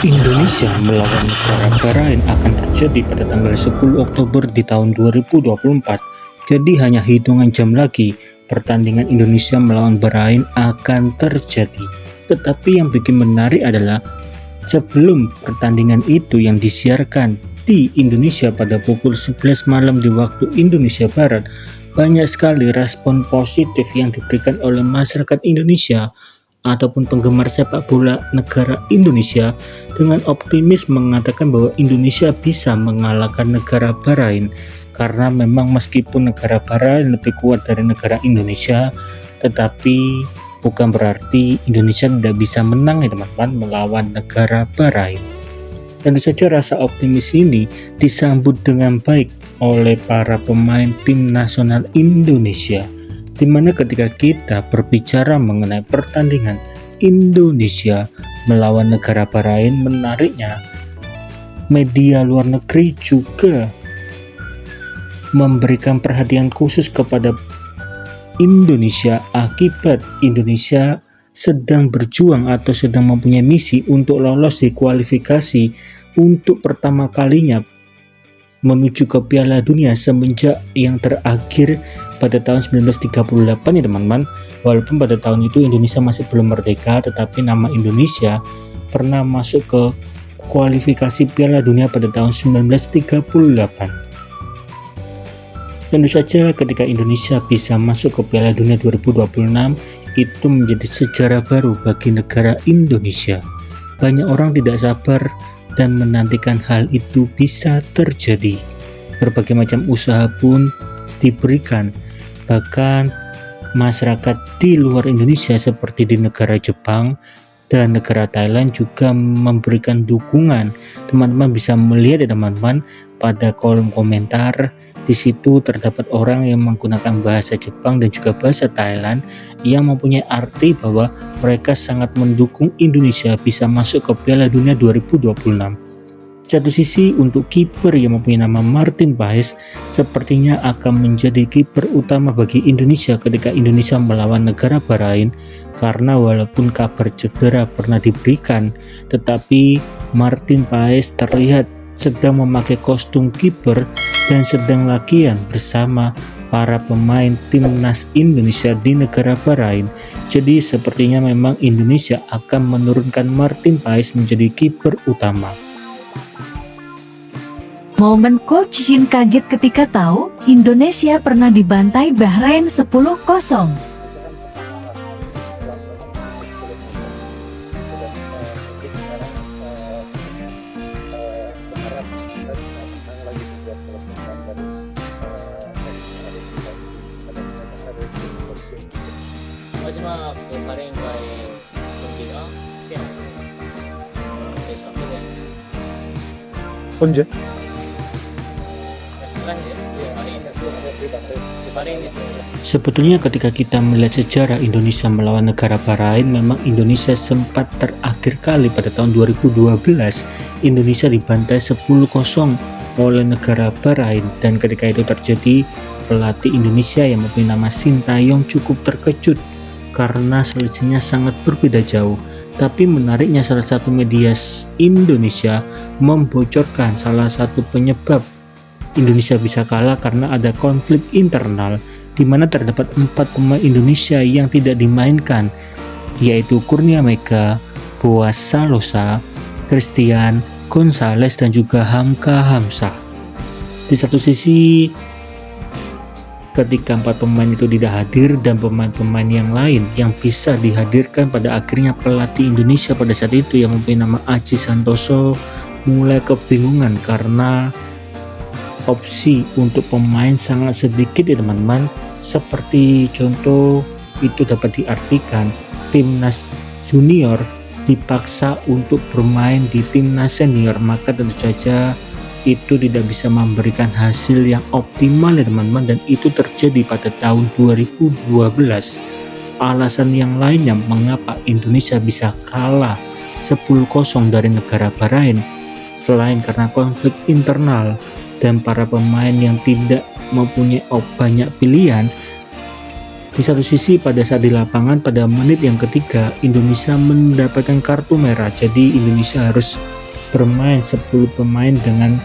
Indonesia melawan negara Bahrain akan terjadi pada tanggal 10 Oktober di tahun 2024. Jadi hanya hitungan jam lagi pertandingan Indonesia melawan Bahrain akan terjadi. Tetapi yang bikin menarik adalah sebelum pertandingan itu yang disiarkan di Indonesia pada pukul 11 malam di waktu Indonesia Barat, banyak sekali respon positif yang diberikan oleh masyarakat Indonesia ataupun penggemar sepak bola negara Indonesia dengan optimis mengatakan bahwa Indonesia bisa mengalahkan negara Bahrain, karena memang meskipun negara Bahrain lebih kuat dari negara Indonesia, tetapi bukan berarti Indonesia tidak bisa menang ya teman-teman melawan negara Bahrain. Tentu saja rasa optimis ini disambut dengan baik oleh para pemain tim nasional Indonesia, di mana ketika kita berbicara mengenai pertandingan Indonesia melawan negara Bahrain, menariknya media luar negeri juga memberikan perhatian khusus kepada Indonesia akibat Indonesia sedang berjuang atau sedang mempunyai misi untuk lolos di kualifikasi untuk pertama kalinya menuju ke Piala Dunia semenjak yang terakhir pada tahun 1938 ya teman-teman. Walaupun pada tahun itu Indonesia masih belum merdeka, tetapi nama Indonesia pernah masuk ke kualifikasi Piala Dunia pada tahun 1938. Tentu saja ketika Indonesia bisa masuk ke Piala Dunia 2026, itu menjadi sejarah baru bagi negara Indonesia. Banyak orang tidak sabar dan menantikan hal itu bisa terjadi. Berbagai macam usaha pun diberikan, bahkan masyarakat di luar Indonesia seperti di negara Jepang dan negara Thailand juga memberikan dukungan. Teman-teman bisa melihat ya teman-teman pada kolom komentar, di situ terdapat orang yang menggunakan bahasa Jepang dan juga bahasa Thailand yang mempunyai arti bahwa mereka sangat mendukung Indonesia bisa masuk ke Piala Dunia 2026. Di satu sisi untuk kiper yang mempunyai nama Martin Paes sepertinya akan menjadi kiper utama bagi Indonesia ketika Indonesia melawan negara Bahrain, karena walaupun kabar cedera pernah diberikan, tetapi Martin Paes terlihat sedang memakai kostum kiper dan sedang latihan bersama para pemain timnas Indonesia di negara Bahrain. Jadi sepertinya memang Indonesia akan menurunkan Martin Paes menjadi kiper utama. Momen Coach Shin kaget ketika tahu Indonesia pernah dibantai Bahrain 10-0. 마지막 그 바레인과의 경기가 언제? Sebetulnya ketika kita melihat sejarah Indonesia melawan negara Bahrain, memang Indonesia sempat terakhir kali pada tahun 2012 Indonesia dibantai 10-0 oleh negara Bahrain, dan ketika itu terjadi pelatih Indonesia yang mempunyai nama Sintayong cukup terkejut karena selisihnya sangat berbeda jauh. Tapi menariknya salah satu media Indonesia membocorkan salah satu penyebab Indonesia bisa kalah karena ada konflik internal, di mana terdapat 4 pemain Indonesia yang tidak dimainkan, yaitu Kurnia Mega, Boaz Salosa, Christian Gonzalez dan juga Hamka Hamzah. Di satu sisi ketika 4 pemain itu tidak hadir dan pemain-pemain yang lain yang bisa dihadirkan, pada akhirnya pelatih Indonesia pada saat itu yang mempunyai nama Aji Santoso mulai kebingungan karena opsi untuk pemain sangat sedikit ya teman-teman. Seperti contoh itu dapat diartikan timnas junior dipaksa untuk bermain di timnas senior, maka tentu saja itu tidak bisa memberikan hasil yang optimal ya teman-teman, dan itu terjadi pada tahun 2012. Alasan yang lainnya mengapa Indonesia bisa kalah 10-0 dari negara Bahrain, selain karena konflik internal dan para pemain yang tidak mempunyai banyak pilihan, Di satu sisi pada saat di lapangan pada menit yang ketiga Indonesia mendapatkan kartu merah, jadi Indonesia harus bermain 10 pemain dengan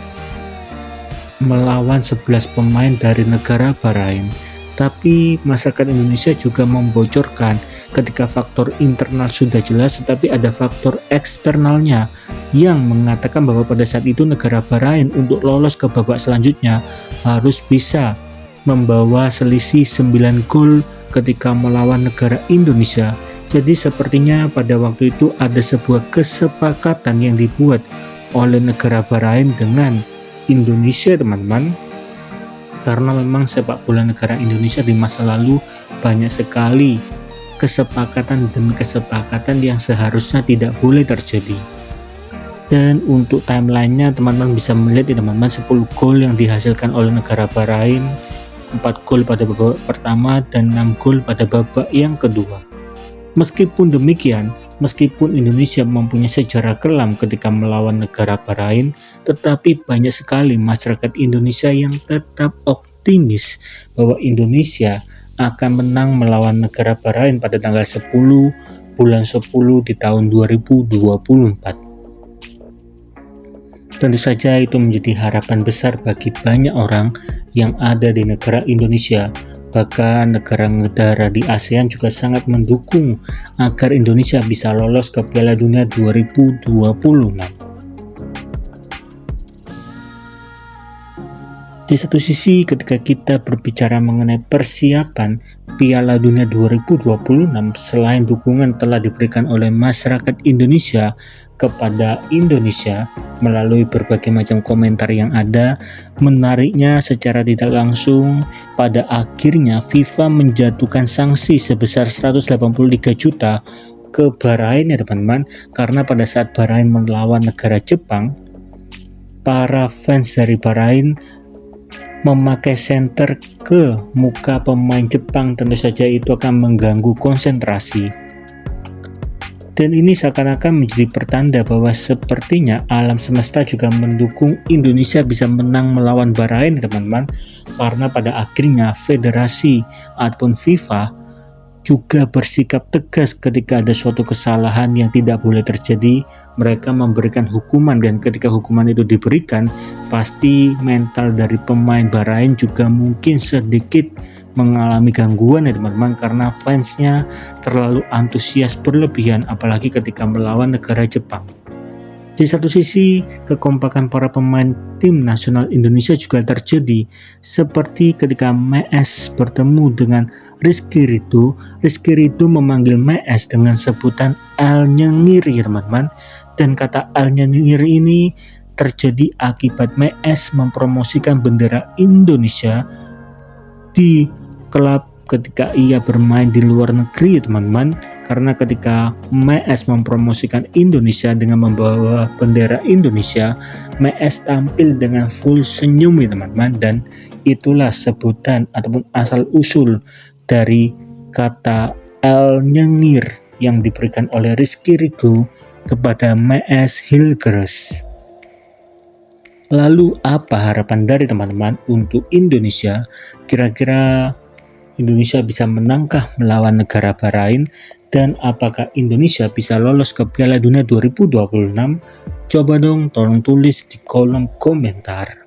melawan 11 pemain dari negara Bahrain. Tapi masyarakat Indonesia juga membocorkan ketika faktor internal sudah jelas, tetapi ada faktor eksternalnya yang mengatakan bahwa pada saat itu negara Bahrain untuk lolos ke babak selanjutnya harus bisa membawa selisih 9 gol ketika melawan negara Indonesia. Jadi sepertinya pada waktu itu ada sebuah kesepakatan yang dibuat oleh negara Bahrain dengan Indonesia, teman-teman. Karena memang sepak bola negara Indonesia di masa lalu banyak sekali kesepakatan yang seharusnya tidak boleh terjadi. Dan untuk timelinenya teman-teman bisa melihat ya teman-teman, 10 gol yang dihasilkan oleh negara Bahrain, 4 gol pada babak pertama dan 6 gol pada babak yang kedua. Meskipun demikian, meskipun Indonesia mempunyai sejarah kelam ketika melawan negara Bahrain, tetapi banyak sekali masyarakat Indonesia yang tetap optimis bahwa Indonesia akan menang melawan negara Bahrain pada tanggal 10 bulan 10 di tahun 2024. Tentu saja itu menjadi harapan besar bagi banyak orang yang ada di negara Indonesia. Bahkan negara-negara di ASEAN juga sangat mendukung agar Indonesia bisa lolos ke Piala Dunia 2026. Di satu sisi ketika kita berbicara mengenai persiapan Piala Dunia 2026, selain dukungan telah diberikan oleh masyarakat Indonesia kepada Indonesia melalui berbagai macam komentar yang ada, menariknya secara tidak langsung pada akhirnya FIFA menjatuhkan sanksi sebesar 183 juta ke Bahrain ya teman-teman, karena pada saat Bahrain melawan negara Jepang, para fans dari Bahrain memakai senter ke muka pemain Jepang. Tentu saja itu akan mengganggu konsentrasi. Dan ini seakan-akan menjadi pertanda bahwa sepertinya alam semesta juga mendukung Indonesia bisa menang melawan Bahrain teman-teman, karena pada akhirnya federasi ataupun FIFA juga bersikap tegas ketika ada suatu kesalahan yang tidak boleh terjadi. Mereka memberikan hukuman, dan ketika hukuman itu diberikan pasti mental dari pemain Bahrain juga mungkin sedikit mengalami gangguan ya teman-teman, karena fansnya terlalu antusias berlebihan apalagi ketika melawan negara Jepang. Di satu sisi kekompakan para pemain tim nasional Indonesia juga terjadi, seperti ketika Mees bertemu dengan Rizky Ridho. Rizky Ridho memanggil Mees dengan sebutan El Nyengir ya teman-teman, dan kata El Nyengir ini terjadi akibat Mees mempromosikan bendera Indonesia di klub ketika ia bermain di luar negeri ya teman-teman. Karena ketika Mees mempromosikan Indonesia dengan membawa bendera Indonesia, Mees tampil dengan full senyum ya teman-teman, dan itulah sebutan ataupun asal usul dari kata El Nyengir yang diberikan oleh Rizky Ridho kepada Mees Hilgers. Lalu apa harapan dari teman-teman untuk Indonesia? Kira-kira Indonesia bisa menangkah melawan negara Bahrain, dan apakah Indonesia bisa lolos ke Piala Dunia 2026? Coba dong tolong tulis di kolom komentar.